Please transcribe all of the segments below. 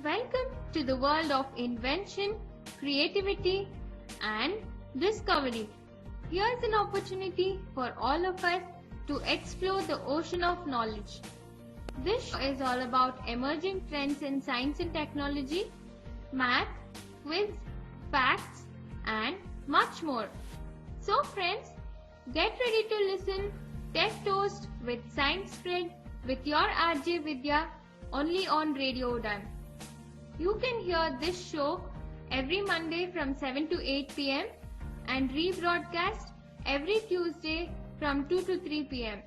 Welcome to the world of invention, creativity, and discovery. Here's an opportunity for all of us to explore the ocean of knowledge. This show is all about emerging trends in science and technology, math, quiz, facts, and much more. So friends, get ready to listen Tech Toast with Science Spread with your RJ Vidya only on Radio Udan. You can hear this show every Monday from 7 to 8 pm and rebroadcast every Tuesday from 2 to 3 pm.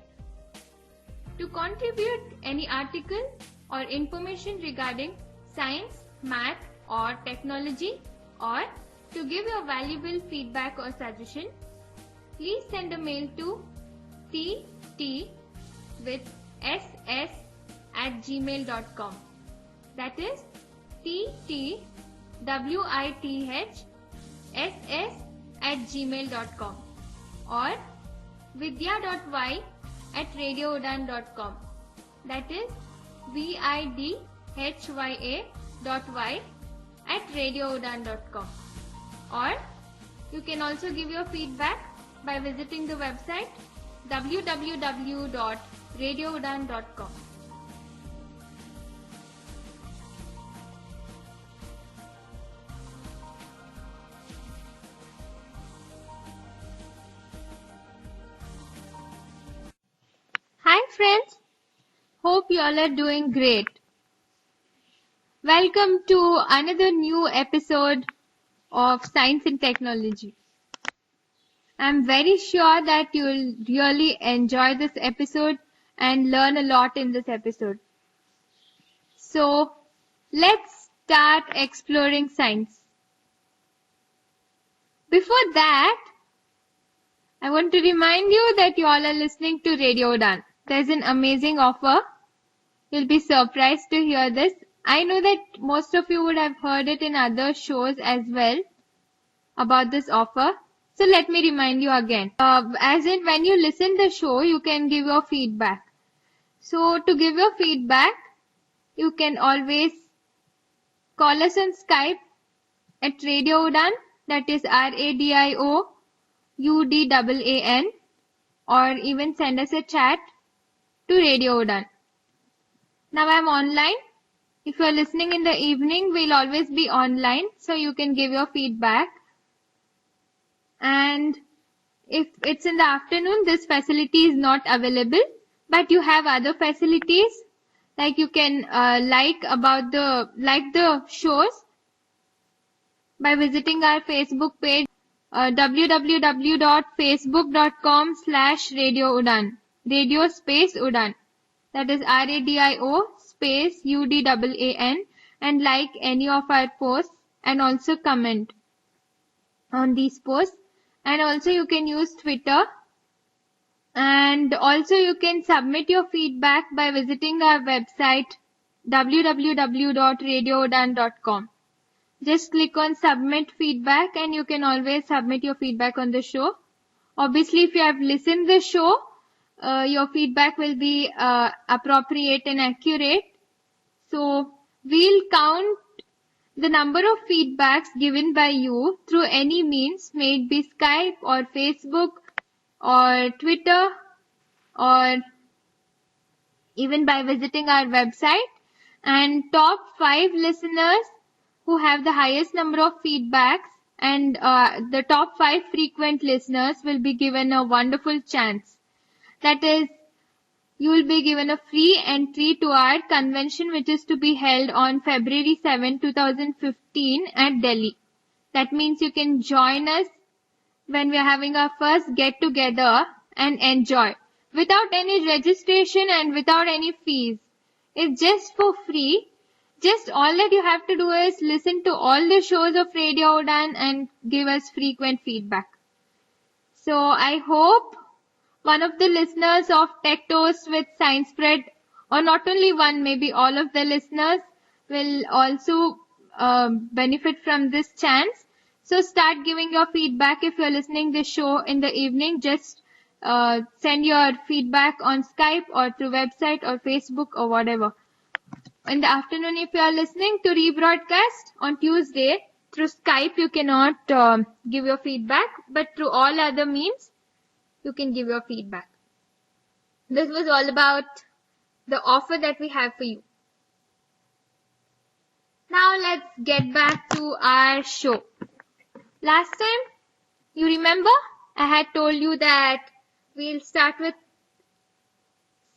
To contribute any article or information regarding science, math or technology, or to give your valuable feedback or suggestion, please send a mail to ttwithss@gmail.com. That is ttwithss@gmail.com or vidya.y@radioudan.com. That is vidhya.y@radioudan.com. Or you can also give your feedback by visiting the website www.radioudan.com. Hi friends, hope you all are doing great. Welcome to another new episode of Science and Technology. I'm very sure that you'll really enjoy this episode and learn a lot in this episode. So, let's start exploring science. Before that, I want to remind you that you all are listening to Radio Udan. There's an amazing offer. You'll be surprised to hear this. I know that most of you would have heard it in other shows as well about this offer. So let me remind you again. As in when you listen the show, you can give your feedback. So to give your feedback, you can always call us on Skype at Radio Udan, that is RADIOUDAAN, or even send us a chat to Radio Udan. Now I'm online. If you're listening in the evening, we'll always be online, so you can give your feedback. And if it's in the afternoon, this facility is not available, but you have other facilities, like you can like the shows by visiting our Facebook page, www.facebook.com/radioudan, radio space Udan, that is RADIO space UDAAN, and like any of our posts and also comment on these posts. And also you can use Twitter, and also you can submit your feedback by visiting our website www.radioudan.com. Just click on submit feedback and you can always submit your feedback on the show. Obviously, if you have listened the show, your feedback will be appropriate and accurate. So we'll count the number of feedbacks given by you through any means, may it be Skype or Facebook or Twitter or even by visiting our website. And top 5 listeners who have the highest number of feedbacks and the top 5 frequent listeners will be given a wonderful chance. That is, you will be given a free entry to our convention, which is to be held on February 7, 2015 at Delhi. That means you can join us when we are having our first get together and enjoy without any registration and without any fees. It's just for free. Just all that you have to do is listen to all the shows of Radio Udan and give us frequent feedback. So I hope one of the listeners of Tech Toast with Science Spread, or not only one, maybe all of the listeners will also benefit from this chance. So start giving your feedback. If you're listening this show in the evening, just send your feedback on Skype or through website or Facebook or whatever. in the afternoon if you are listening to rebroadcast on Tuesday. Through Skype you cannot give your feedback, but through all other means you can give your feedback. This was all about the offer that we have for you. Now let's get back to our show. Last time, you remember, I had told you that we'll start with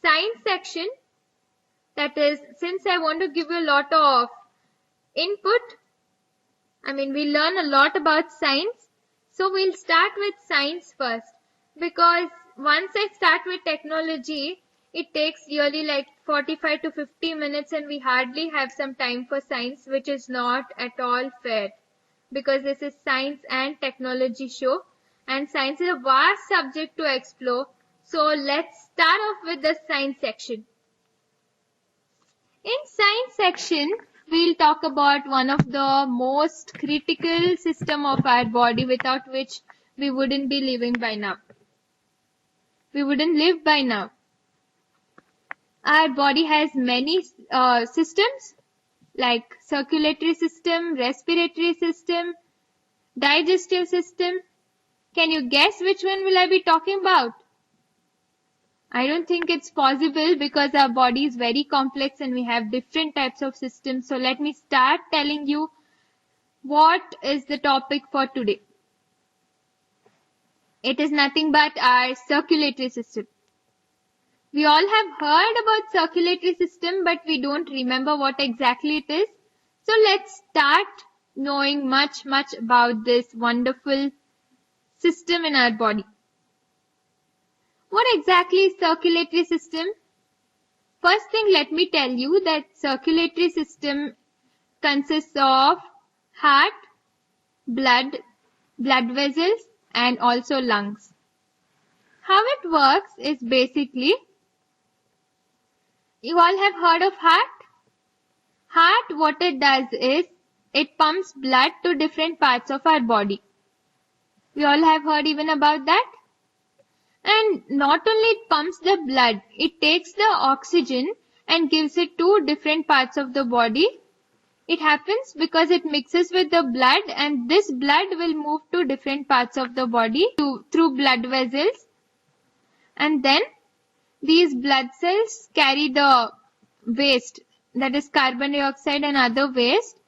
science section. That is, since I want to give you a lot of input, we learn a lot about science. So we'll start with science first. Because once I start with technology, it takes really like 45 to 50 minutes and we hardly have some time for science, which is not at all fair. Because this is science and technology show. And science is a vast subject to explore. So let's start off with the science section. In science section, we'll talk about one of the most critical system of our body without which we wouldn't be living by now. We wouldn't live by now. Our body has many systems like circulatory system, respiratory system, digestive system. Can you guess which one will I be talking about? I don't think it's possible because our body is very complex and we have different types of systems. So let me start telling you what is the topic for today. It is nothing but our circulatory system. We all have heard about circulatory system, but we don't remember what exactly it is. So let's start knowing much about this wonderful system in our body. What exactly is circulatory system? First thing, let me tell you that circulatory system consists of heart, blood vessels, and also lungs. How it works is basically, you all have heard of heart? Heart, what it does is, it pumps blood to different parts of our body. We all have heard even about that. And not only it pumps the blood, it takes the oxygen and gives it to different parts of the body. It happens because it mixes with the blood and this blood will move to different parts of the body through blood vessels. And then these blood cells carry the waste, that is carbon dioxide and other waste,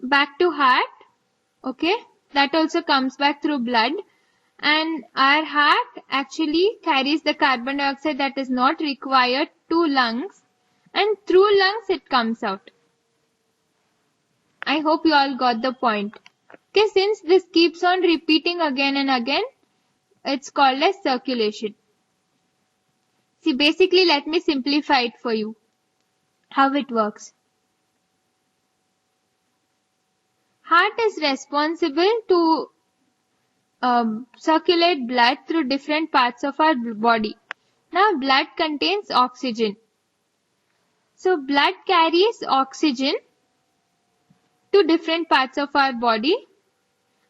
back to heart. Okay, that also comes back through blood. And our heart actually carries the carbon dioxide that is not required to lungs, and through lungs it comes out. I hope you all got the point. Okay, since this keeps on repeating again and again, it's called as circulation. See, basically, let me simplify it for you. How it works. Heart is responsible to circulate blood through different parts of our body. Now, blood contains oxygen. So, blood carries oxygen to different parts of our body,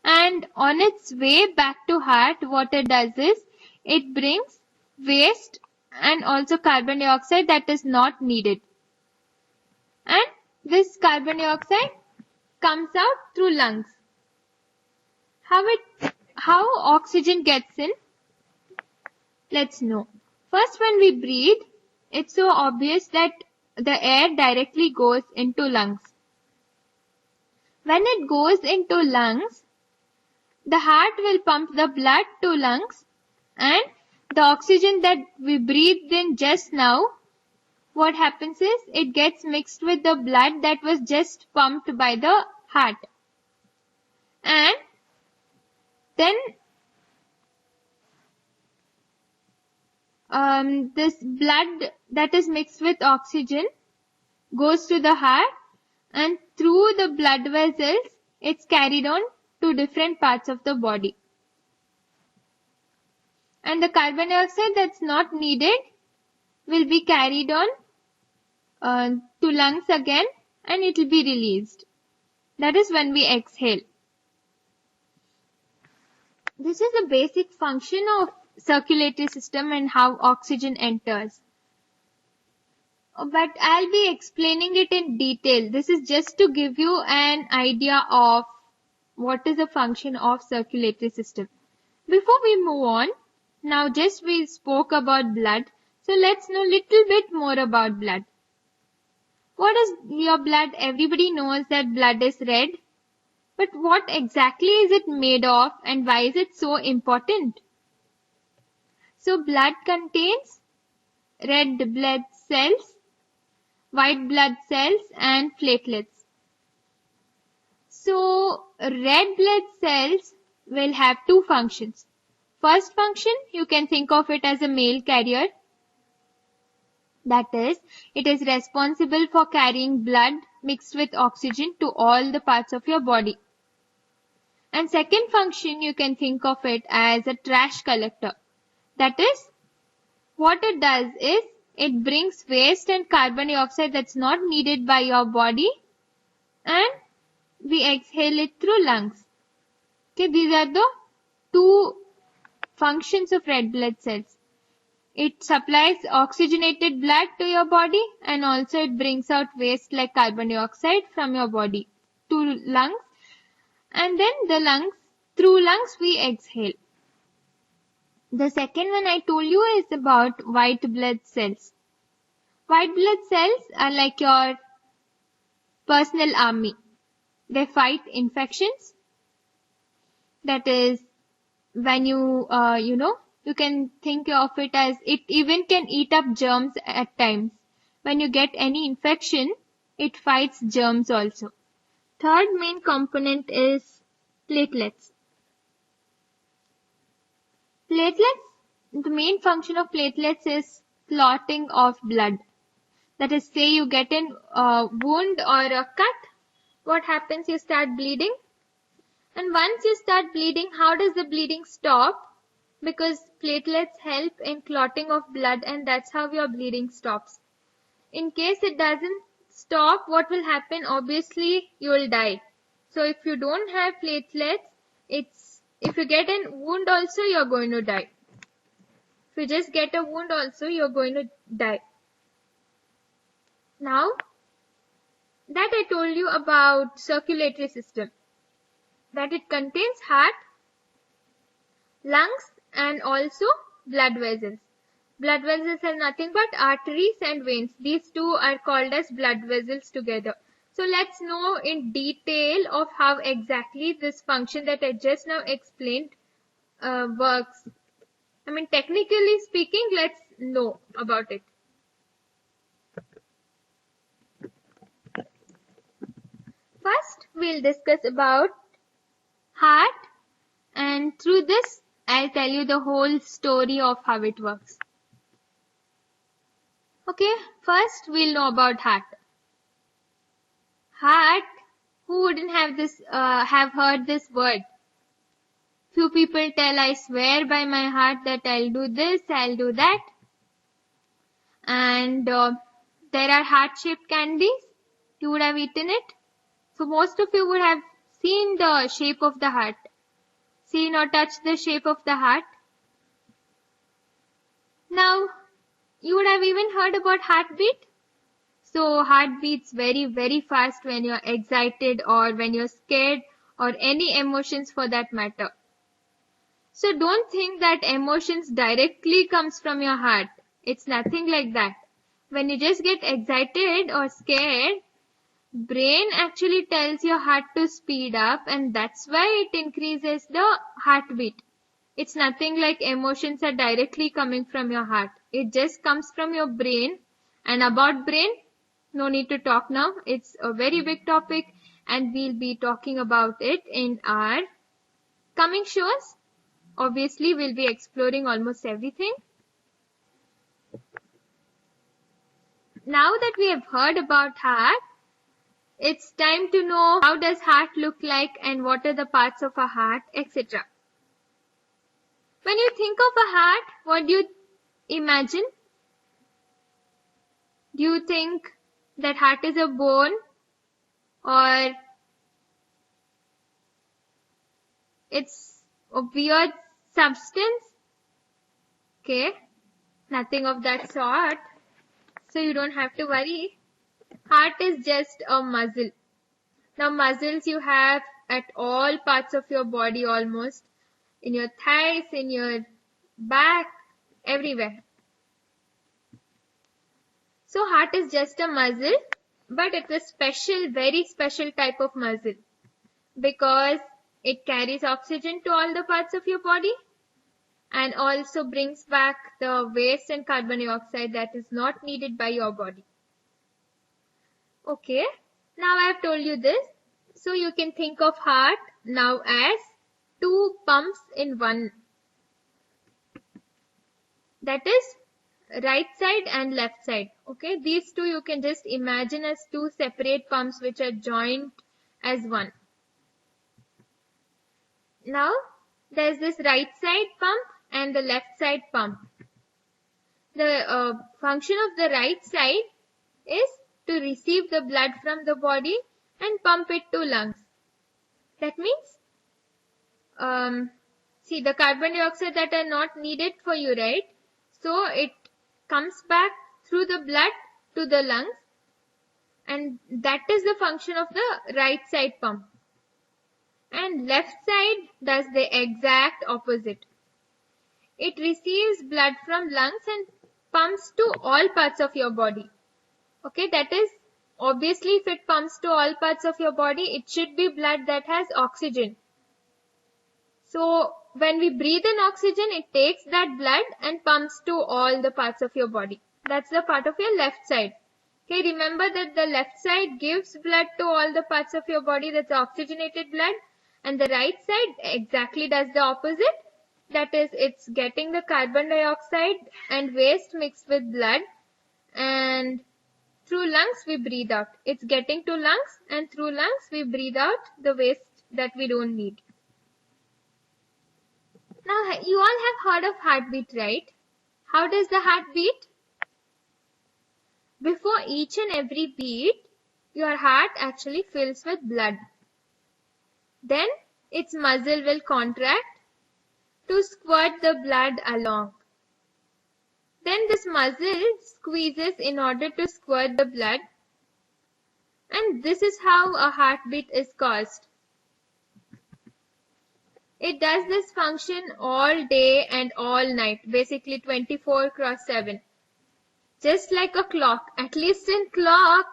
and on its way back to heart, what it does is, it brings waste and also carbon dioxide that is not needed. And this carbon dioxide comes out through lungs. How oxygen gets in? Let's know. First, when we breathe, it's so obvious that the air directly goes into lungs. When it goes into lungs, the heart will pump the blood to lungs, and the oxygen that we breathed in just now, what happens is it gets mixed with the blood that was just pumped by the heart. And then this blood that is mixed with oxygen goes to the heart, and through the blood vessels it's carried on to different parts of the body. And the carbon dioxide that's not needed will be carried on to lungs again, and it will be released. That is when we exhale. This is the basic function of circulatory system and how oxygen enters. but I'll be explaining it in detail. This is just to give you an idea of what is the function of circulatory system. Before we move on, now just we spoke about blood, so let's know little bit more about blood. What is your blood? Everybody knows that blood is red, but what exactly is it made of and why is it so important? So blood contains red blood cells, white blood cells and platelets. So red blood cells will have two functions. First function, you can think of it as a mail carrier. That is, it is responsible for carrying blood mixed with oxygen to all the parts of your body. And second function, you can think of it as a trash collector. That is, what it does is, it brings waste and carbon dioxide that's not needed by your body and we exhale it through lungs. Okay, these are the two functions of red blood cells. It supplies oxygenated blood to your body and also it brings out waste like carbon dioxide from your body to lungs, and then through lungs we exhale. The second one I told you is about white blood cells. White blood cells are like your personal army. They fight infections. That is, when you can think of it as it even can eat up germs at times. When you get any infection, it fights germs also. Third main component is platelets. The main function of platelets is clotting of blood. That is, say you get a wound or a cut, what happens? You start bleeding. And once you start bleeding, how does the bleeding stop? Because platelets help in clotting of blood and that's how your bleeding stops. In case it doesn't stop, what will happen? Obviously, you will die. So if you don't have platelets, if you get a wound also, you're going to die. If you just get a wound also, you're going to die. Now, that I told you about circulatory system. That it contains heart, lungs and also blood vessels. Blood vessels are nothing but arteries and veins. These two are called as blood vessels together. So let's know in detail of how exactly this function that I just now explained works. I mean, technically speaking, let's know about it. First, we'll discuss about heart, and through this, I'll tell you the whole story of how it works. Okay, first we'll know about heart. Heart, who wouldn't have heard this word? Few people tell, I swear by my heart that I'll do this, I'll do that. And there are heart-shaped candies. You would have eaten it. So most of you would have seen the shape of the heart. Seen or touched the shape of the heart. Now, you would have even heard about heartbeat. So heart beats very, very fast when you're excited or when you're scared or any emotions for that matter. So don't think that emotions directly comes from your heart. It's nothing like that. When you just get excited or scared, brain actually tells your heart to speed up and that's why it increases the heartbeat. It's nothing like emotions are directly coming from your heart. It just comes from your brain. And about brain, no need to talk now. It's a very big topic and we'll be talking about it in our coming shows. Obviously, we'll be exploring almost everything. Now that we have heard about heart, it's time to know how does heart look like and what are the parts of a heart, etc. When you think of a heart, what do you imagine? Do you think that heart is a bone or it's a weird substance? Okay, nothing of that sort. So you don't have to worry. Heart is just a muscle. Now muscles you have at all parts of your body almost. In your thighs, in your back, everywhere. So heart is just a muscle, but it's a special, very special type of muscle because it carries oxygen to all the parts of your body and also brings back the waste and carbon dioxide that is not needed by your body. Okay, now I have told you this. So you can think of heart now as two pumps in one. That is right side and left side. Okay, these two you can just imagine as two separate pumps which are joined as one. Now there's this right side pump and the left side pump. The function of the right side is to receive the blood from the body and pump it to lungs. That means, see the carbon dioxide that are not needed for you, right? So it comes back through the blood to the lungs, and that is the function of the right side pump. And left side does the exact opposite. It receives blood from lungs and pumps to all parts of your body. Okay, that is obviously if it pumps to all parts of your body, it should be blood that has oxygen. So when we breathe in oxygen, it takes that blood and pumps to all the parts of your body. That's the part of your left side. Okay, remember that the left side gives blood to all the parts of your body, that's oxygenated blood, and the right side exactly does the opposite. That is, it's getting the carbon dioxide and waste mixed with blood, and through lungs we breathe out. It's getting to lungs, and through lungs we breathe out the waste that we don't need. Now you all have heard of heartbeat, right? How does the heart beat? Before each and every beat, your heart actually fills with blood. Then its muscle will contract to squirt the blood along. Then this muscle squeezes in order to squirt the blood, and this is how a heartbeat is caused. It does this function all day and all night, basically 24/7. Just like a clock. At least in clock,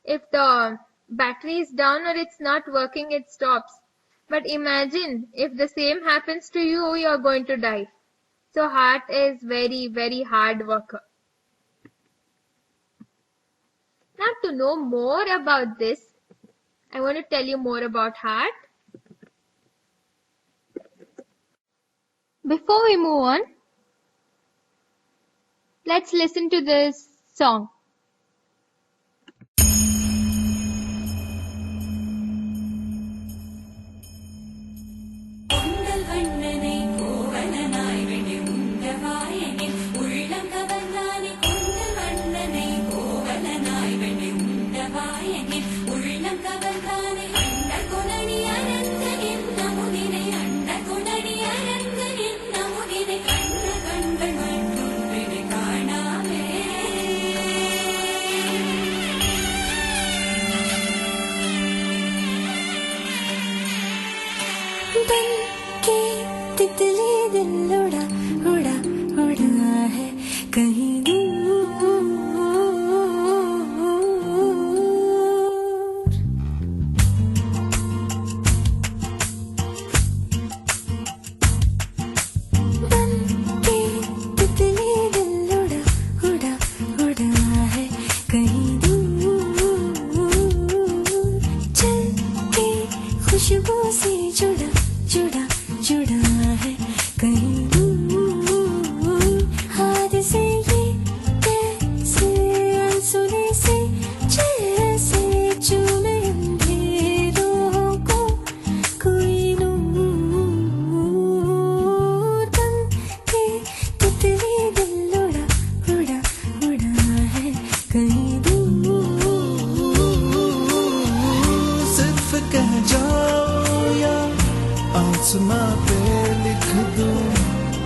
if the battery is down or it's not working, it stops. But imagine if the same happens to you, you are going to die. So heart is very, very hard worker. Now to know more about this, I want to tell you more about heart. Before we move on, let's listen to this song.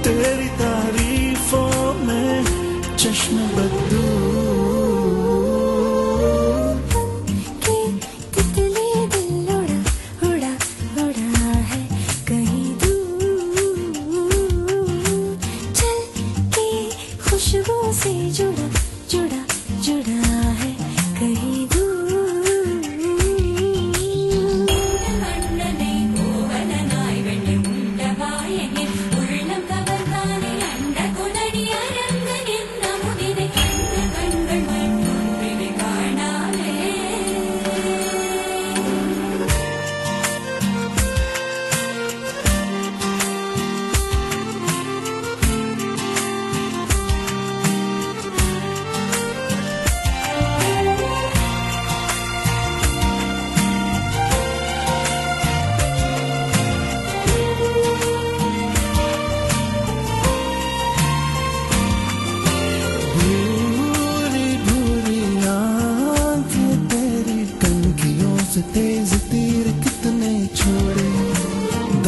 तेरी तारीफों में चश्म बदलूं तेज तीर कितने छोड़े,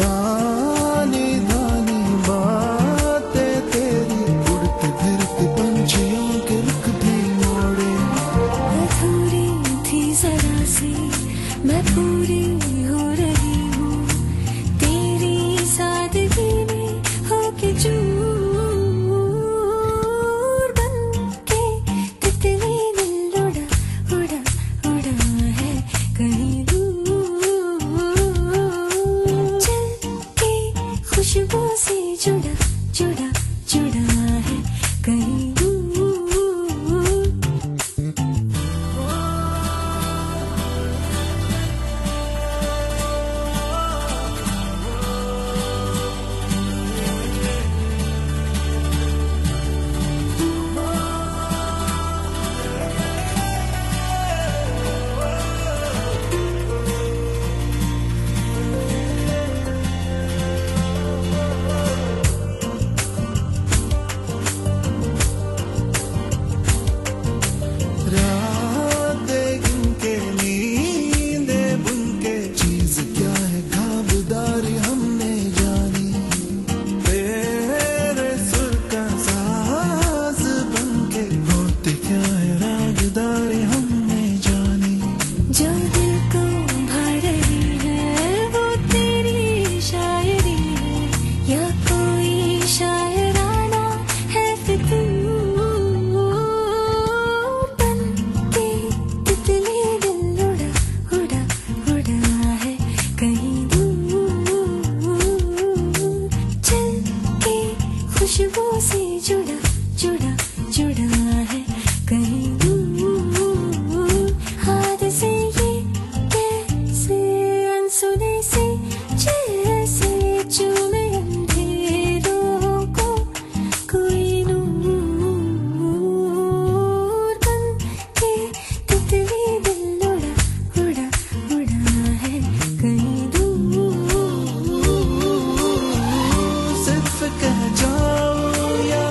दानी दानी बातें तेरी, उड़ते फिरते पंछियों के रुख भी मोड़े। अधूरी थी जरा सी मैं पूरी हो रही हूँ, तेरी सादगी में होके चूर बन के तितली दिल उड़ा उड़ा उड़ा है कहीं दूर, चल के खुशबू से जुड़ा जुड़ा जुड़ा है कहीं दूर। जो दिल को भा रही है वो तेरी शायरी है या कोई शायराना है फितूर, बन के तितली दिल उड़ा उड़ा उड़ा है कहीं दूर, चल के खुशबू से जुड़ा जुड़ा जुड़ा है कहीं दूर। हाथ से ये कैसे अनसुने से जैसे चूमे अंधेरों को कोई नूर, बन के तितली दिल उड़ा उड़ा उड़ा है कहीं दूर। सिर्फ कह जाओ या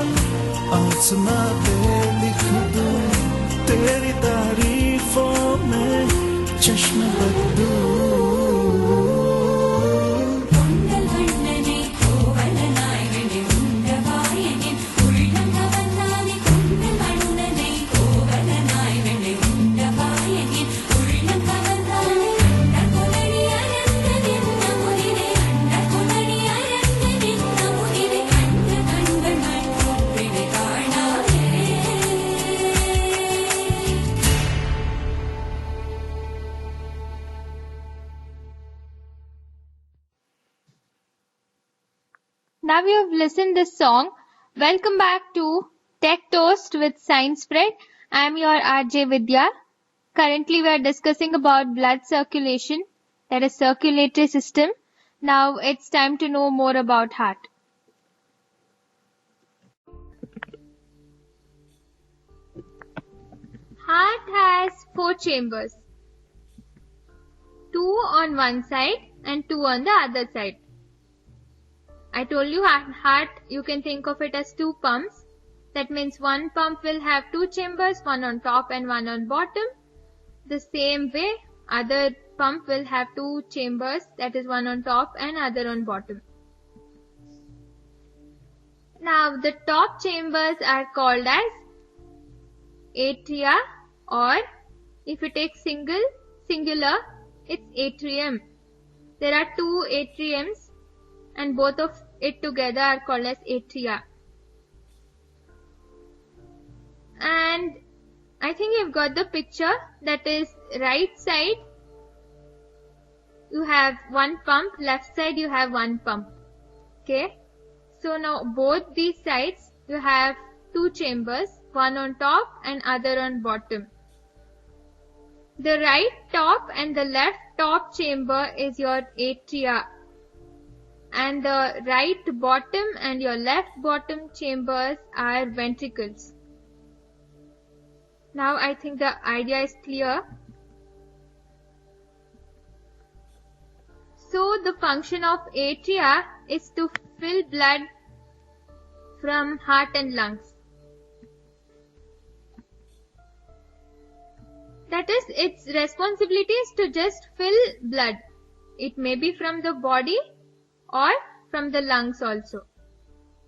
आसमां पे लिख दूं, तेरी तारीफों में चश्म बदलूं। Now you've listened this song. Welcome back to Tech Toast with Science Spread. I am your RJ Vidya. Currently we are discussing about blood circulation, that is circulatory system. Now it's time to know more about heart. Heart has 4 chambers. 2 on one side and 2 on the other side. I told you heart, you can think of it as 2 pumps. That means one pump will have 2 chambers, one on top and one on bottom. The same way, other pump will have 2 chambers, that is one on top and other on bottom. Now the top chambers are called as atria, or if you take singular, it's atrium. There are 2 atriums and both of it together are called as atria. And I think you've got the picture, that is right side you have one pump, left side you have one pump. Okay. So now both these sides you have two chambers, one on top and other on bottom. The right top and the left top chamber is your atria, and the right bottom and your left bottom chambers are ventricles. Now I think the idea is clear. So the function of atria is to fill blood from heart and lungs. That is, its responsibility is to just fill blood. It may be from the body or from the lungs also.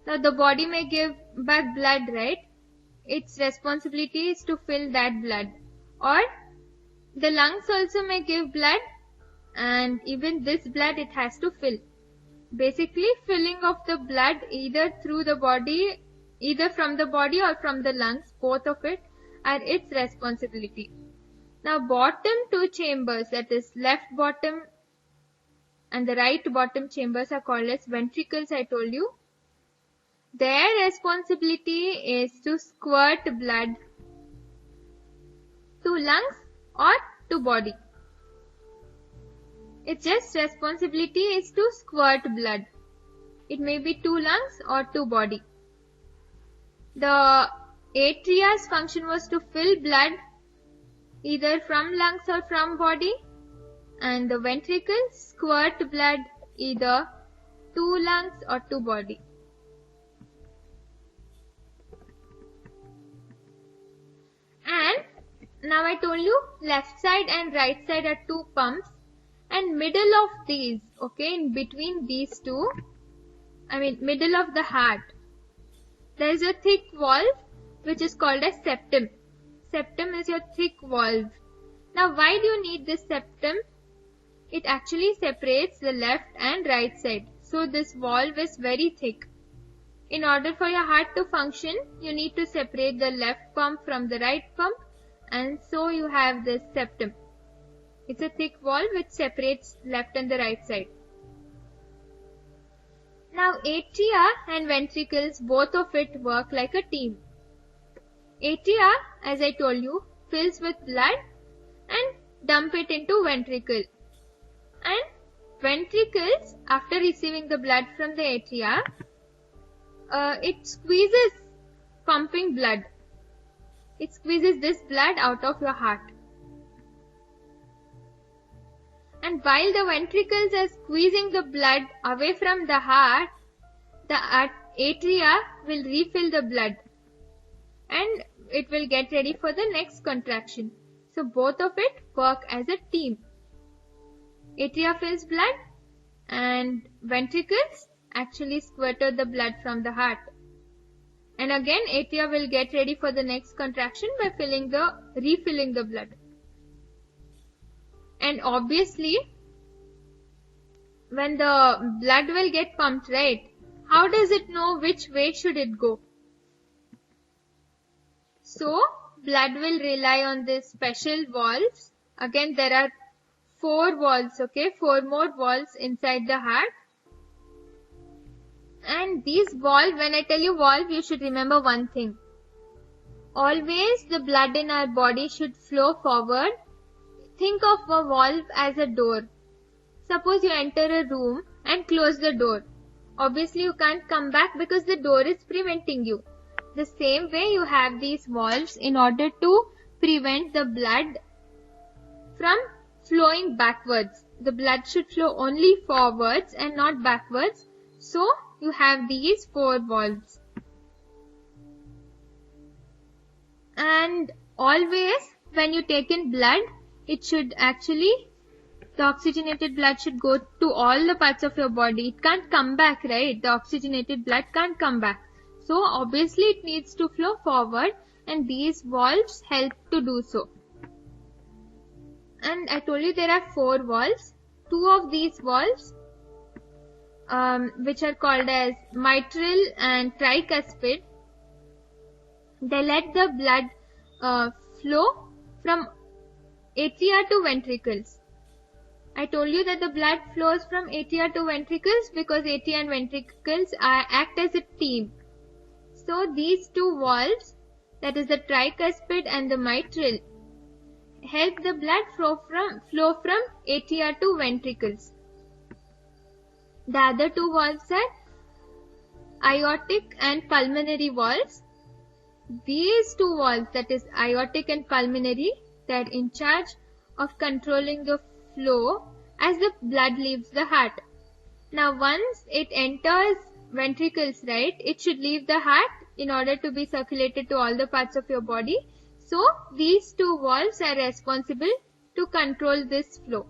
Now the body may give back blood, right? Its responsibility is to fill that blood. Or the lungs also may give blood, and even this blood it has to fill. Basically, filling of the blood either through the body, either from the body or from the lungs, both of it are its responsibility. Now bottom two chambers, that is left bottom and the right bottom chambers, are called as ventricles, I told you. Their responsibility is to squirt blood to lungs or to body. Its just responsibility is to squirt blood. It may be to lungs or to body. The atria's function was to fill blood either from lungs or from body, and the ventricles squirt blood either to lungs or to body. And now I told you left side and right side are two pumps, and middle of these, okay, in between these two, middle of the heart, there is a thick valve which is called as septum. Septum is your thick valve. Now why do you need this septum? It actually separates the left and right side. So this valve is very thick. In order for your heart to function, you need to separate the left pump from the right pump, and so you have this septum. It's a thick valve which separates left and the right side. Now atria and ventricles, both of it work like a team. Atria, as I told you, fills with blood and dump it into ventricle. And ventricles, after receiving the blood from the atria, it squeezes pumping blood. It squeezes this blood out of your heart. And while the ventricles are squeezing the blood away from the heart, the atria will refill the blood and it will get ready for the next contraction. So both of it work as a team. Atria fills blood and ventricles actually squirted the blood from the heart. And again atria will get ready for the next contraction by refilling the blood. And obviously, when the blood will get pumped, right, how does it know which way should it go? So, blood will rely on these special valves. Again, there are 4 valves, okay, 4 more valves inside the heart. And these valves, when I tell you valve, you should remember one thing. Always the blood in our body should flow forward. Think of a valve as a door. Suppose you enter a room and close the door. Obviously you can't come back because the door is preventing you. The same way you have these valves in order to prevent the blood from flowing backwards. The blood should flow only forwards and not backwards. So you have these 4 valves. And always when you take in blood, the oxygenated blood should go to all the parts of your body. It can't come back, right? The oxygenated blood can't come back. So obviously it needs to flow forward, and these valves help to do so. And I told you there are 4 valves. 2 of these valves, which are called as mitral and tricuspid, they let the blood flow from atria to ventricles. I told you that the blood flows from atria to ventricles because atria and ventricles act as a team. So these two valves, that is the tricuspid and the mitral, help the blood flow from atria to ventricles. The other two valves are aortic and pulmonary valves. These two valves, that is aortic and pulmonary, they are in charge of controlling the flow as the blood leaves the heart. Now once it enters ventricles, right, it should leave the heart in order to be circulated to all the parts of your body. So these two valves are responsible to control this flow.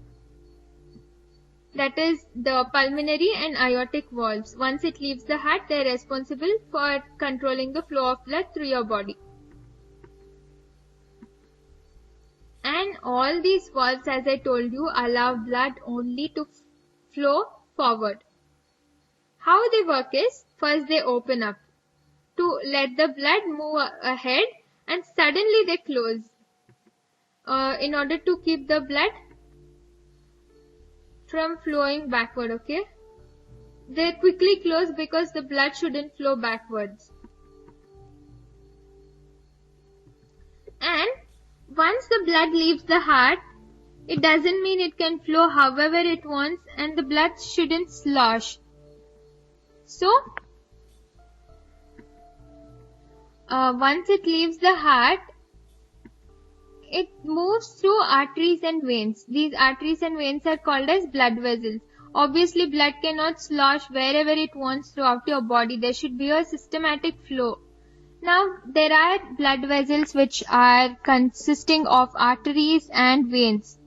That is the pulmonary and aortic valves. Once it leaves the heart, they are responsible for controlling the flow of blood through your body. And all these valves, as I told you, allow blood only to flow forward. How they work is, first they open up to let the blood move ahead, and suddenly they close in order to keep the blood from flowing backward, okay? They quickly close because the blood shouldn't flow backwards. And once the blood leaves the heart, it doesn't mean it can flow however it wants, and the blood shouldn't slosh. So, once it leaves the heart, it moves through arteries and veins. These arteries and veins are called as blood vessels. Obviously, blood cannot slosh wherever it wants throughout your body. There should be a systematic flow. Now, there are blood vessels which are consisting of arteries and veins.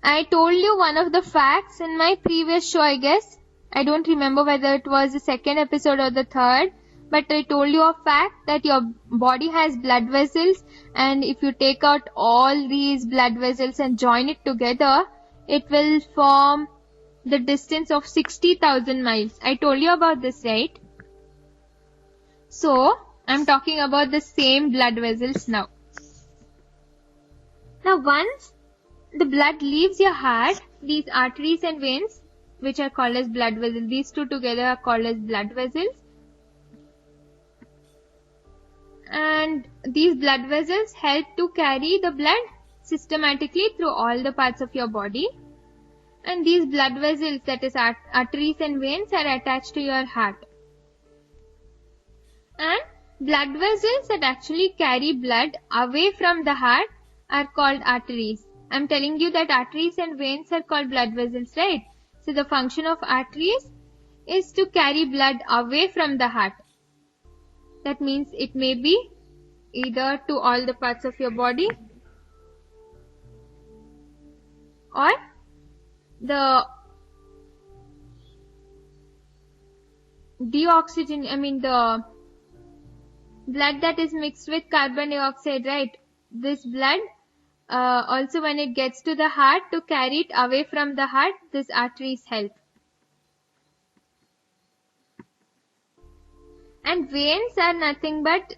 I told you one of the facts in my previous show, I guess. I don't remember whether it was the second episode or the third. But I told you a fact that your body has blood vessels, and if you take out all these blood vessels and join it together, it will form the distance of 60,000 miles. I told you about this, right? So, I'm talking about the same blood vessels now. Now, once the blood leaves your heart, these arteries and veins, which are called as blood vessels, these two together are called as blood vessels. And these blood vessels help to carry the blood systematically through all the parts of your body. And these blood vessels, that is arteries and veins, are attached to your heart. And blood vessels that actually carry blood away from the heart are called arteries. I'm telling you that arteries and veins are called blood vessels, right? So the function of arteries is to carry blood away from the heart. That means it may be either to all the parts of your body or the the blood that is mixed with carbon dioxide, right? This blood also when it gets to the heart, to carry it away from the heart, these arteries help. And veins are nothing but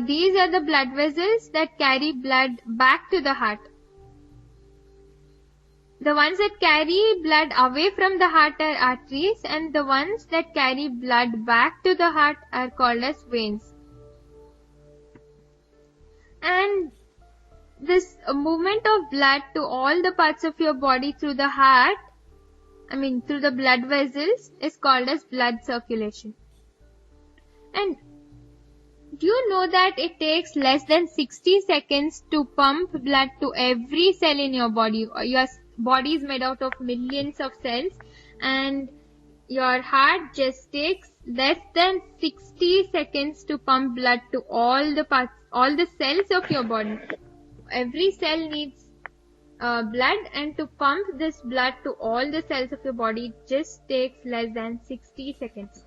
these are the blood vessels that carry blood back to the heart. The ones that carry blood away from the heart are arteries, and the ones that carry blood back to the heart are called as veins. And this movement of blood to all the parts of your body through the heart, through the blood vessels, is called as blood circulation. And do you know that it takes less than 60 seconds to pump blood to every cell in your body? Your body is made out of millions of cells, and your heart just takes less than 60 seconds to pump blood to all the parts, all the cells of your body. Every cell needs blood, and to pump this blood to all the cells of your body just takes less than 60 seconds.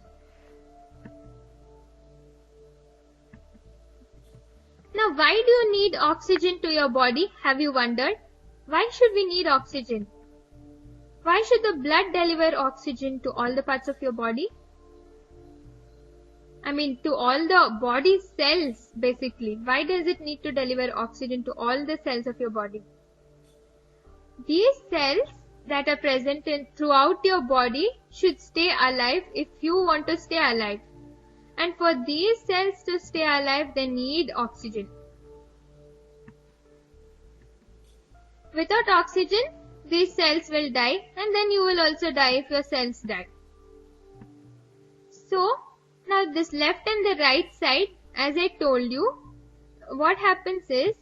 Now, why do you need oxygen to your body? Have you wondered? Why should we need oxygen? Why should the blood deliver oxygen to all the parts of your body? to all the body cells basically. Why does it need to deliver oxygen to all the cells of your body? These cells that are present throughout your body should stay alive if you want to stay alive. And for these cells to stay alive, they need oxygen. Without oxygen, these cells will die, and then you will also die if your cells die. So, now this left and the right side, as I told you, what happens is,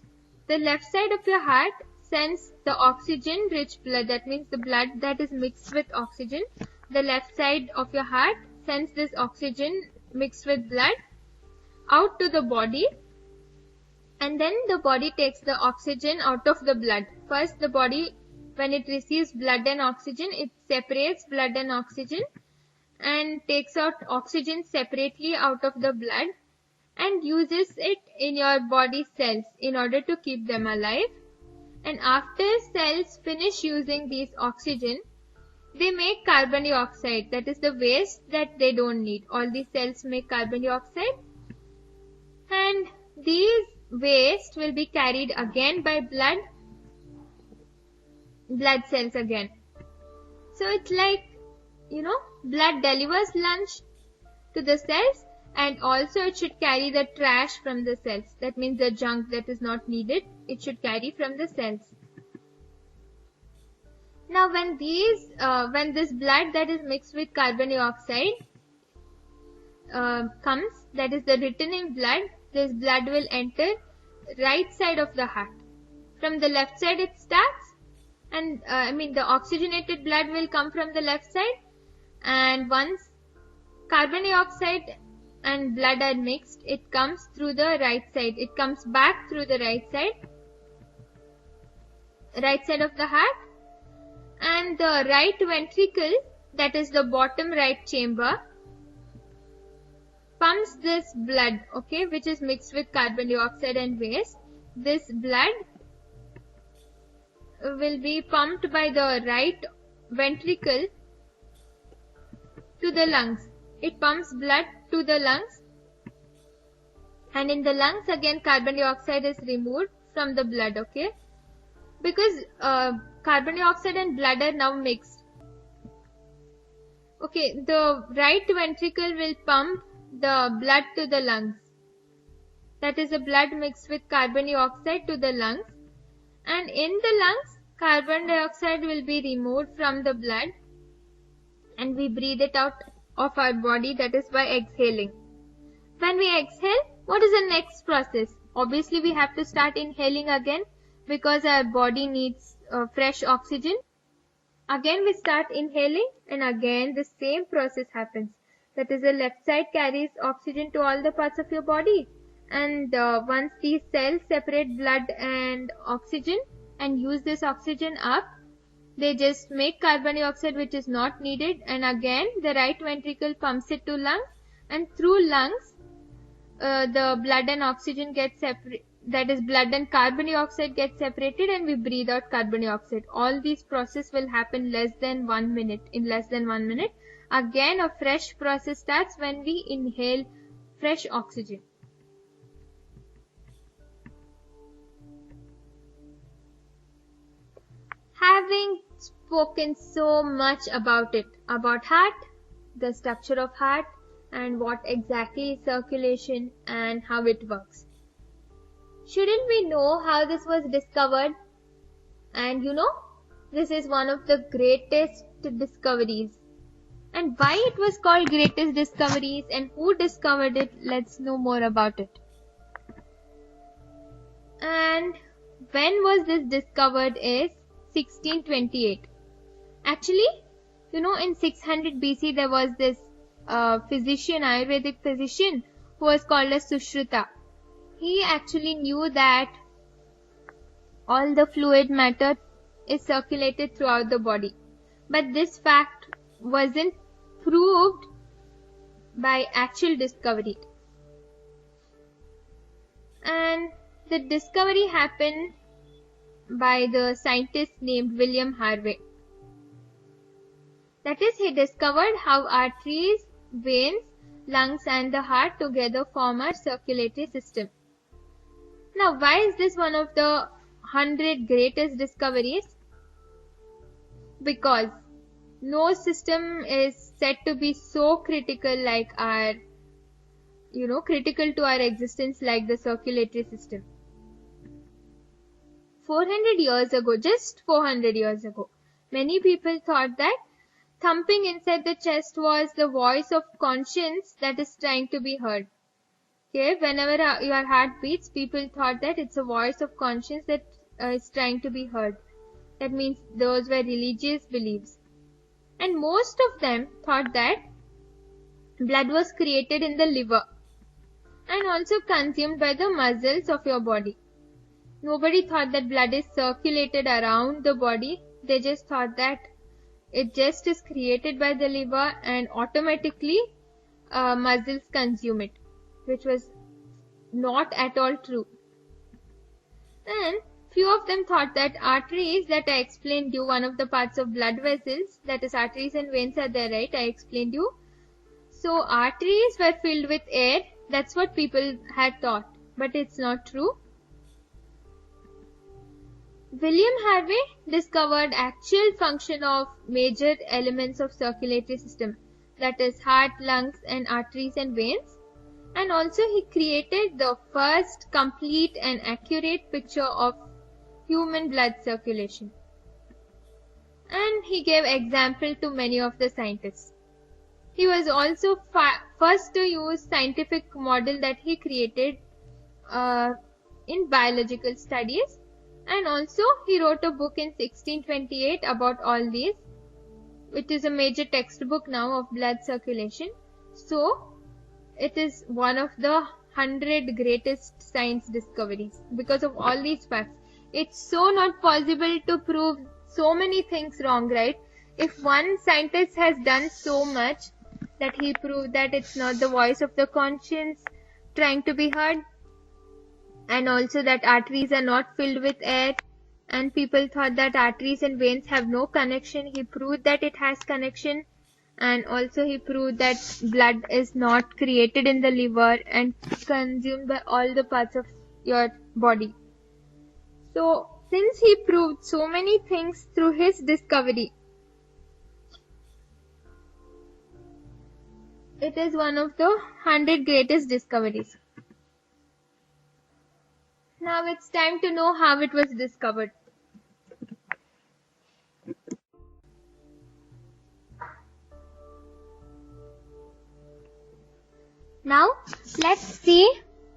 the left side of your heart sends the oxygen rich blood, that means the blood that is mixed with oxygen. The left side of your heart sends this oxygen mixed with blood out to the body, and then the body takes the oxygen out of the blood. First, the body, when it receives blood and oxygen, it separates blood and oxygen and takes out oxygen separately out of the blood and uses it in your body cells in order to keep them alive. And after cells finish using these oxygen, they make carbon dioxide, that is the waste that they don't need. All these cells make carbon dioxide, and these waste will be carried again by blood cells again. So it's like, blood delivers lunch to the cells, and also it should carry the trash from the cells. That means the junk that is not needed, it should carry from the cells. Now when this blood that is mixed with carbon dioxide comes, that is the returning blood, this blood will enter right side of the heart. From the left side it starts, and the oxygenated blood will come from the left side, and once carbon dioxide and blood are mixed, it comes through the right side. It comes back through the right side of the heart, and the right ventricle, that is the bottom right chamber, pumps this blood, which is mixed with carbon dioxide and waste. This blood will be pumped by the right ventricle to the lungs. It pumps blood to the lungs, and in the lungs again carbon dioxide is removed from the blood, because carbon dioxide and blood are now mixed. The right ventricle will pump the blood to the lungs. That is the blood mixed with carbon dioxide to the lungs, and in the lungs carbon dioxide will be removed from the blood, and we breathe it out of our body, that is by exhaling. When we exhale, what is the next process? Obviously we have to start inhaling again, because our body needs fresh oxygen. Again we start inhaling, and again the same process happens. That is, the left side carries oxygen to all the parts of your body, and once these cells separate blood and oxygen and use this oxygen up, they just make carbon dioxide which is not needed, and again the right ventricle pumps it to lungs, and through lungs the blood and oxygen get separated, that is blood and carbon dioxide get separated, and we breathe out carbon dioxide. All these process will happen in less than 1 minute. Again a fresh process starts when we inhale fresh oxygen. Having spoken so much about it, about heart, the structure of heart, and what exactly is circulation and how it works, shouldn't we know how this was discovered? And this is one of the greatest discoveries. And why it was called greatest discoveries and who discovered it, let's know more about it. And when was this discovered is 1628. Actually, in 600 BC there was this Ayurvedic physician who was called as Sushruta. He actually knew that all the fluid matter is circulated throughout the body. But this fact wasn't proved by actual discovery. And the discovery happened by the scientist named William Harvey. That is, he discovered how arteries, veins lungs and the heart together form our circulatory system. Now, why is this one of the 100 greatest discoveries? Because no system is said to be so critical like our, critical to our existence like the circulatory system. 400 years ago, just 400 years ago, many people thought that thumping inside the chest was the voice of conscience that is trying to be heard. Okay, whenever your heart beats, people thought that it's a voice of conscience that is trying to be heard. That means those were religious beliefs. And most of them thought that blood was created in the liver and also consumed by the muscles of your body. Nobody thought that blood is circulated around the body. They just thought that it just is created by the liver and automatically muscles consume it, which was not at all true. And few of them thought that arteries, that I explained you, one of the parts of blood vessels, that is arteries and veins are there, right? I explained you. So arteries were filled with air. That's what people had thought, but it's not true. William Harvey discovered actual function of major elements of circulatory system, that is heart, lungs and arteries and veins, and also he created the first complete and accurate picture of human blood circulation. And he gave example to many of the scientists. He was also first to use scientific model that he created in biological studies. And also he wrote a book in 1628 about all these, which is a major textbook now of blood circulation. So it is one of the 100 greatest science discoveries because of all these facts. It's so not possible to prove so many things wrong, right? If one scientist has done so much that he proved that it's not the voice of the conscience trying to be heard, and also that arteries are not filled with air, and people thought that arteries and veins have no connection. He proved that it has connection, and also he proved that blood is not created in the liver and consumed by all the parts of your body. So since he proved so many things through his discovery, it is one of the 100 greatest discoveries. Now it's time to know how it was discovered. Now let's see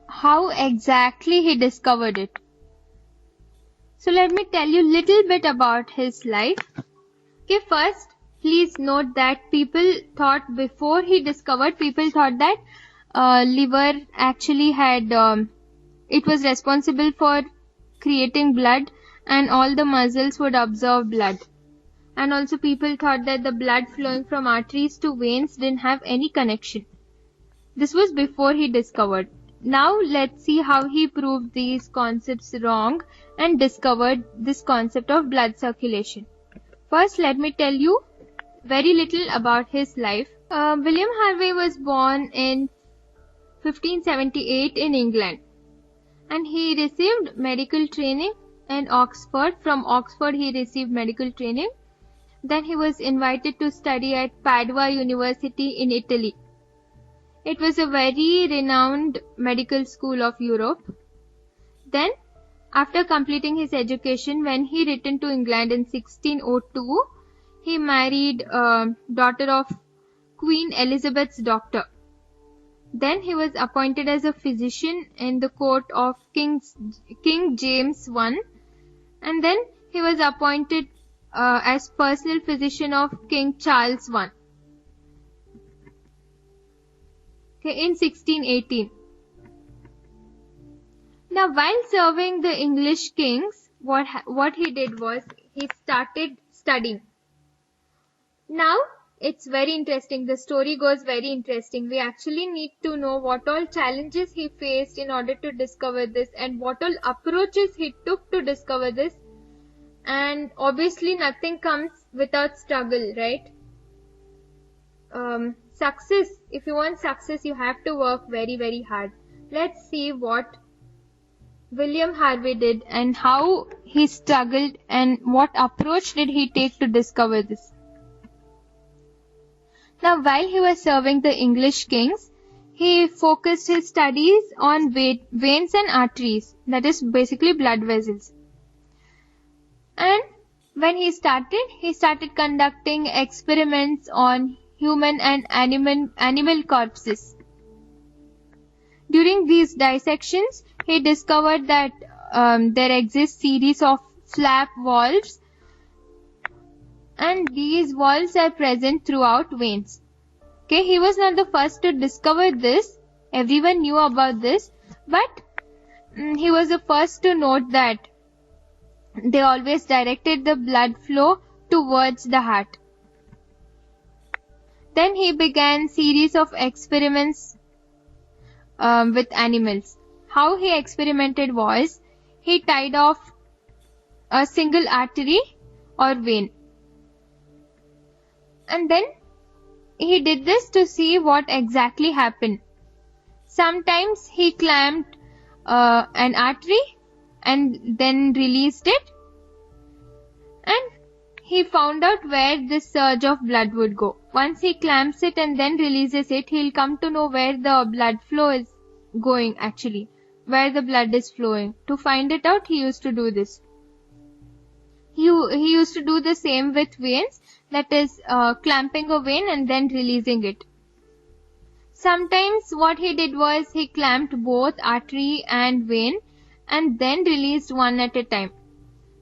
how exactly he discovered it. So let me tell you a little bit about his life. Okay, first please note that people thought before he discovered, people thought that liver actually had it was responsible for creating blood and all the muscles would absorb blood. And also people thought that the blood flowing from arteries to veins didn't have any connection. This was before he discovered. Now let's see how he proved these concepts wrong and discovered this concept of blood circulation. First, let me tell you very little about his life. William Harvey was born in 1578 in England. And he received medical training in Oxford. From Oxford he received medical training. Then he was invited to study at Padua University in Italy. It was a very renowned medical school of Europe. Then, after completing his education, when he returned to England in 1602, he married daughter of Queen Elizabeth's doctor. Then he was appointed as a physician in the court of King James I, and then he was appointed as personal physician of King Charles I. Okay, in 1618. Now, while serving the English kings, what he did was he started studying. Now, it's very interesting. The story goes very interesting. We actually need to know what all challenges he faced in order to discover this and what all approaches he took to discover this. And obviously nothing comes without struggle, right? success, if you want success, you have to work very, very hard. Let's see what William Harvey did and how he struggled and what approach did he take to discover this. Now, while he was serving the English kings, he focused his studies on veins and arteries, that is basically blood vessels. And when he started conducting experiments on human and animal corpses. During these dissections, he discovered that there exists series of flap valves, and these valves are present throughout veins. Okay, he was not the first to discover this. Everyone knew about this, but he was the first to note that they always directed the blood flow towards the heart. Then he began series of experiments with animals. How he experimented was, he tied off a single artery or vein. And then he did this to see what exactly happened. Sometimes he clamped an artery and then released it, and he found out where this surge of blood would go. Once he clamps it and then releases it, he'll come to know where the blood flow is going actually, where the blood is flowing. To find it out, he used to do this. He used to do the same with veins, that is clamping a vein and then releasing it. Sometimes what he did was he clamped both artery and vein and then released one at a time.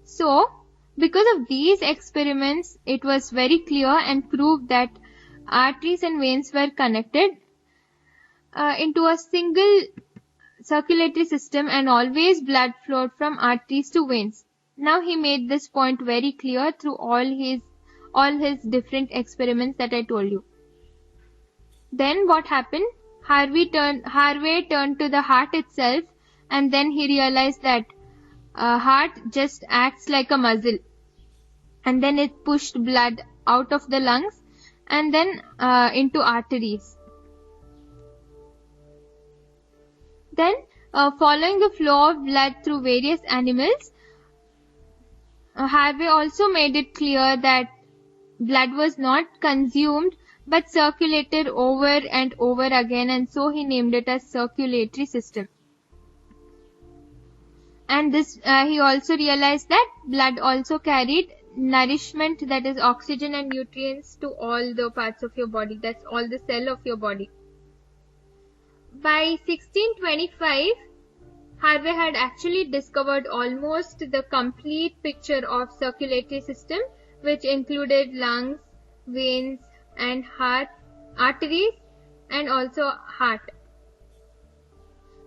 So, because of these experiments, it was very clear and proved that arteries and veins were connected into a single circulatory system, and always blood flowed from arteries to veins. Now he made this point very clear through all his different experiments that I told you. Then what happened? Harvey turned to the heart itself, and then he realized that heart just acts like a muzzle, and then it pushed blood out of the lungs and then into arteries. Then following the flow of blood through various animals, Harvey also made it clear that blood was not consumed but circulated over and over again, and so he named it as circulatory system. And this he also realized that blood also carried nourishment, that is oxygen and nutrients, to all the parts of your body, that's all the cell of your body. By 1625, Harvey had actually discovered almost the complete picture of circulatory system, which included lungs, veins and heart, arteries and also heart.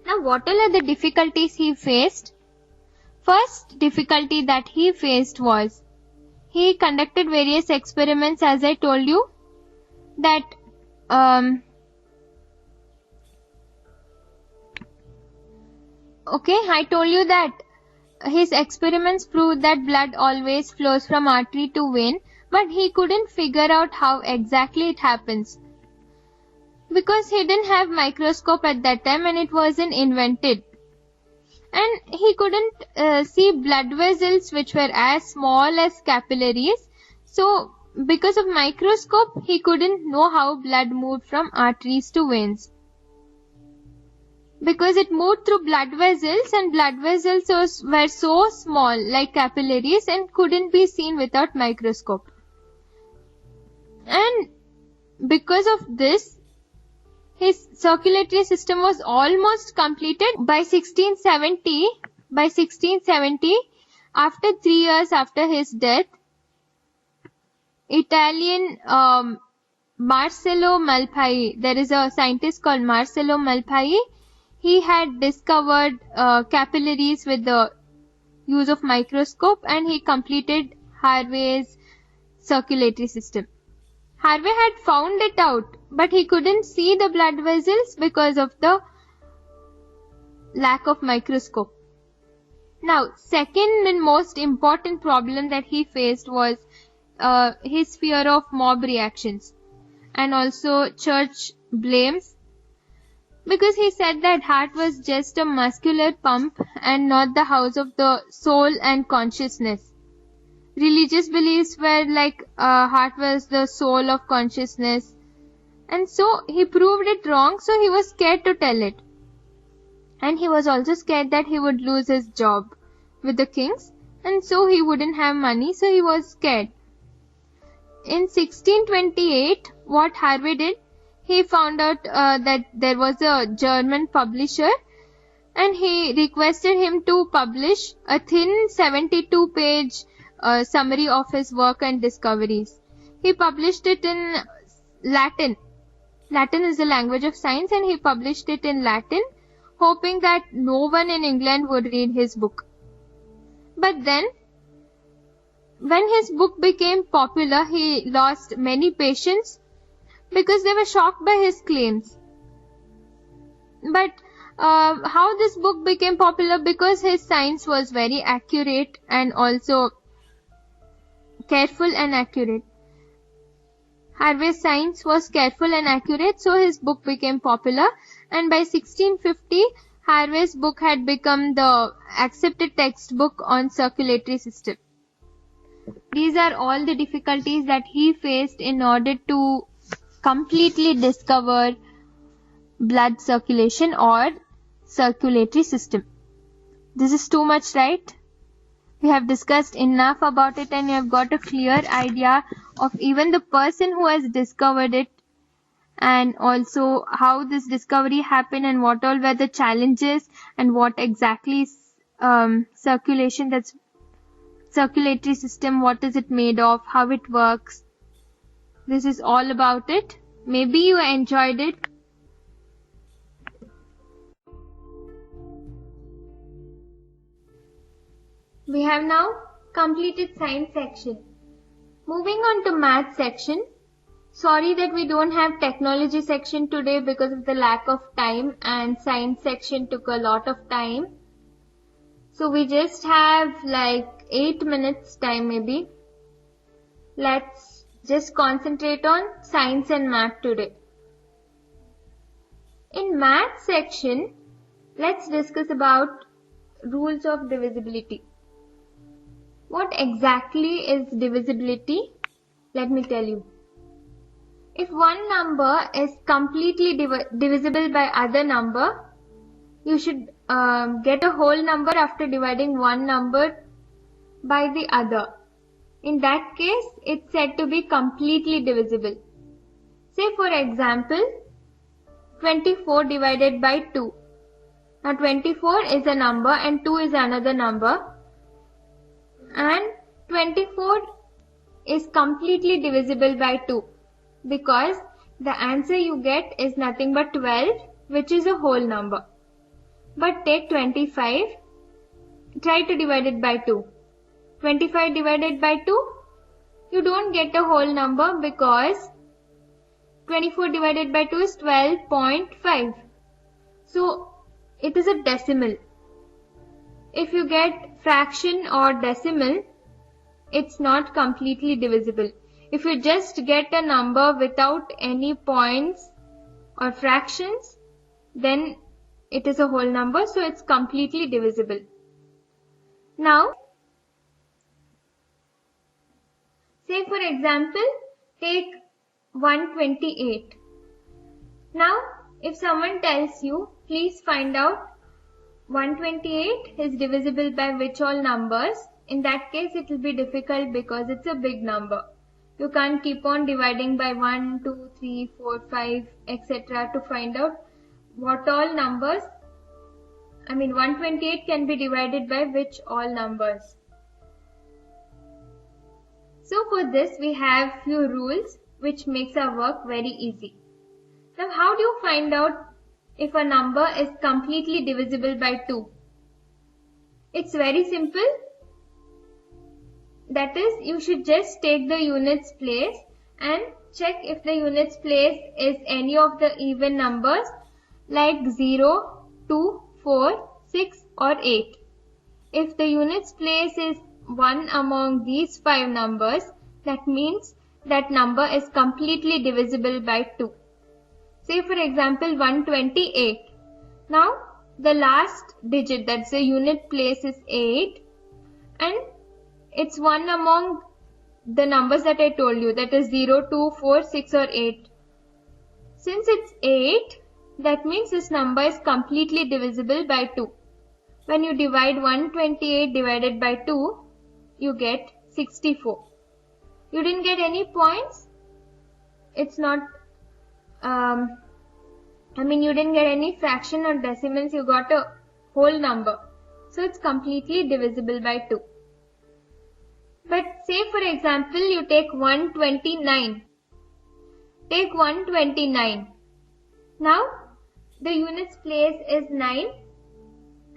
Now what all are the difficulties he faced? First difficulty that he faced was, he conducted various experiments, as I told you, that I told you that his experiments proved that blood always flows from artery to vein, but he couldn't figure out how exactly it happens, because he didn't have microscope at that time and it wasn't invented. And he couldn't see blood vessels which were as small as capillaries. So because of microscope, he couldn't know how blood moved from arteries to veins, because it moved through blood vessels, and blood vessels were so small like capillaries and couldn't be seen without microscope. And because of this, his circulatory system was almost completed. By 1670, after 3 years after his death, Italian Marcello Malpighi, there is a scientist called Marcello Malpighi, he had discovered capillaries with the use of microscope, and he completed Harvey's circulatory system. Harvey had found it out, but he couldn't see the blood vessels because of the lack of microscope. Now, second and most important problem that he faced was his fear of mob reactions. and also church blames, because he said that heart was just a muscular pump and not the house of the soul and consciousness. Religious beliefs were like heart was the soul of consciousness, and so he proved it wrong, so he was scared to tell it. And he was also scared that he would lose his job with the kings, and so he wouldn't have money, so he was scared. In 1628, what Harvey did, he found out that there was a German publisher, and he requested him to publish a thin 72-page summary of his work and discoveries. He published it in Latin. Latin is the language of science, and he published it in Latin, hoping that no one in England would read his book. But then, when his book became popular, he lost many patients because they were shocked by his claims. But how this book became popular? Because his science was very accurate and also careful and accurate. Harvey's science was careful and accurate, so his book became popular, and by 1650, Harvey's book had become the accepted textbook on circulatory system. These are all the difficulties that he faced in order to completely discover blood circulation or circulatory system. This is too much, right? We have discussed enough about it, and you have got a clear idea of even the person who has discovered it, and also how this discovery happened and what all were the challenges and what exactly is circulation, that's circulatory system, what is it made of, how it works. This is all about it. Maybe you enjoyed it. We have now completed science section. Moving on to math section. Sorry that we don't have technology section today because of the lack of time, and science section took a lot of time. So we just have like 8 minutes time maybe. Let's just concentrate on science and math today. In math section, let's discuss about rules of divisibility. What exactly is divisibility? Let me tell you. If one number is completely divisible by other number, you should get a whole number after dividing one number by the other. In that case, it's said to be completely divisible. Say for example, 24 divided by 2. Now 24 is a number and 2 is another number. And 24 is completely divisible by 2 because the answer you get is nothing but 12, which is a whole number. But take 25, try to divide it by 2. 25 divided by 2, you don't get a whole number because 24 divided by 2 is 12.5. So it is a decimal. If you get fraction or decimal, it's not completely divisible. If you just get a number without any points or fractions, then it is a whole number, so it's completely divisible. Now, say for example, take 128. Now, if someone tells you, please find out 128 is divisible by which all numbers, in that case it will be difficult because it's a big number. You can't keep on dividing by 1, 2, 3, 4, 5, etc. to find out what all numbers, 128 can be divided by which all numbers. So for this we have few rules which makes our work very easy. Now how do you find out if a number is completely divisible by 2? It's very simple. That is, you should just take the units place and check if the units place is any of the even numbers like 0, 2, 4, 6 or 8. If the units place is one among these 5 numbers, that means that number is completely divisible by 2. Say for example 128. Now the last digit, that's the unit place, is 8 and it's one among the numbers that I told you, that is 0, 2, 4, 6 or 8. Since it's 8, that means this number is completely divisible by 2. When you divide 128 divided by 2, you get 64. You didn't get any points. It's not, you didn't get any fraction or decimals. You got a whole number. So it's completely divisible by 2. But say for example, you take 129. Take 129. Now, the units place is 9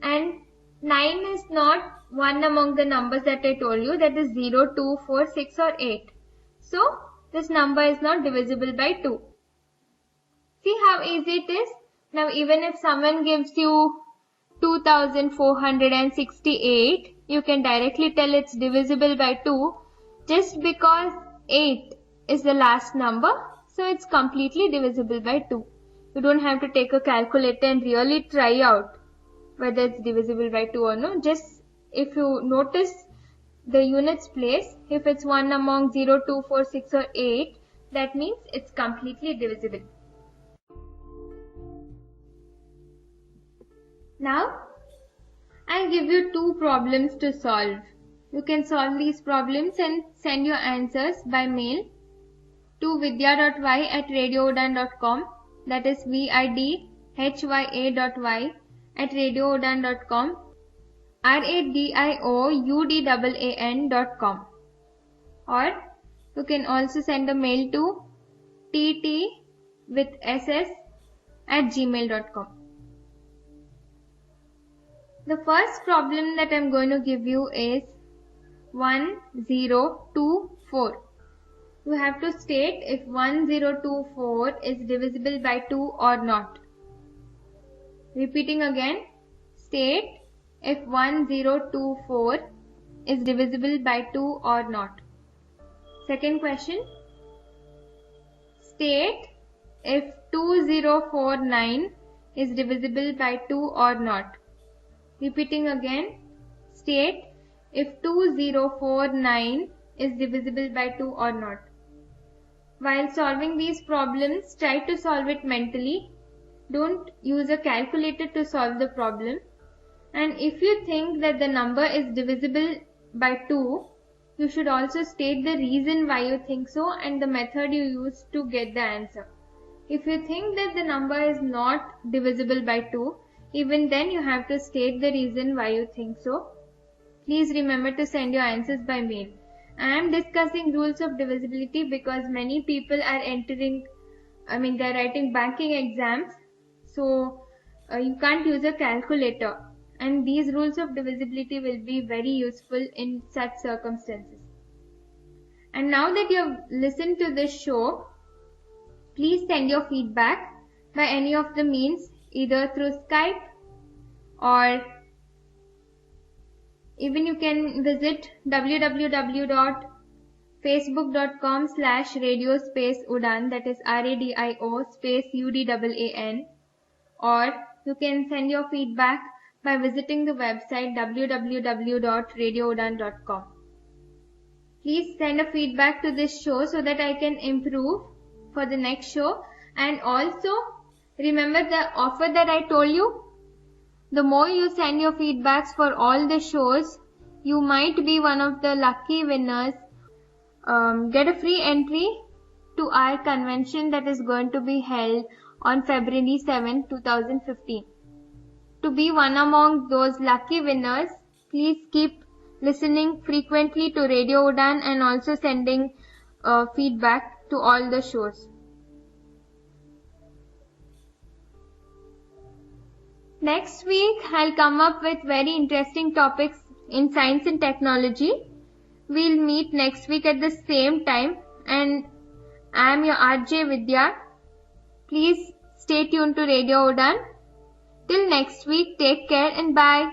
and 9 is not one among the numbers that I told you, that is 0, 2, 4, 6 or 8. So, this number is not divisible by 2. See how easy it is? Now, even if someone gives you 2468, you can directly tell it's divisible by 2 just because 8 is the last number. So, it's completely divisible by 2. You don't have to take a calculator and really try out whether it's divisible by 2 or no. Just if you notice the units place, if it's one among 0, 2, 4, 6 or 8, that means it's completely divisible. Now, I'll give you 2 problems to solve. You can solve these problems and send your answers by mail to vidya.y@radioudan.com, that is vidhya.y@radioudan.com, radioudan.com, or you can also send a mail to tt@gmail.com. The first problem that I'm going to give you is 1024. You have to state if 1024 is divisible by 2 or not. Repeating again, state if 1024 is divisible by 2 or not. Second question, state if 2049 is divisible by 2 or not. Repeating again, state if 2049 is divisible by 2 or not. While solving these problems, try to solve it mentally. Don't use a calculator to solve the problem. And if you think that the number is divisible by 2, you should also state the reason why you think so and the method you use to get the answer. If you think that the number is not divisible by 2, even then you have to state the reason why you think so. Please remember to send your answers by mail. I am discussing rules of divisibility because many people are they're writing banking exams. So you can't use a calculator. And these rules of divisibility will be very useful in such circumstances. And now that you have listened to this show, please send your feedback by any of the means, either through Skype or even you can visit www.facebook.com/radio_udan, that is RADIO_UDAAN, or you can send your feedback by visiting the website www.radioudan.com. Please send a feedback to this show so that I can improve for the next show. And also remember the offer that I told you. The more you send your feedbacks for all the shows, you might be one of the lucky winners. Get a free entry to our convention that is going to be held on February 7, 2015. To be one among those lucky winners, please keep listening frequently to Radio Udan and also sending feedback to all the shows. Next week, I'll come up with very interesting topics in science and technology. We'll meet next week at the same time, and I am your RJ Vidya. Please stay tuned to Radio Udan. Till next week, take care and bye.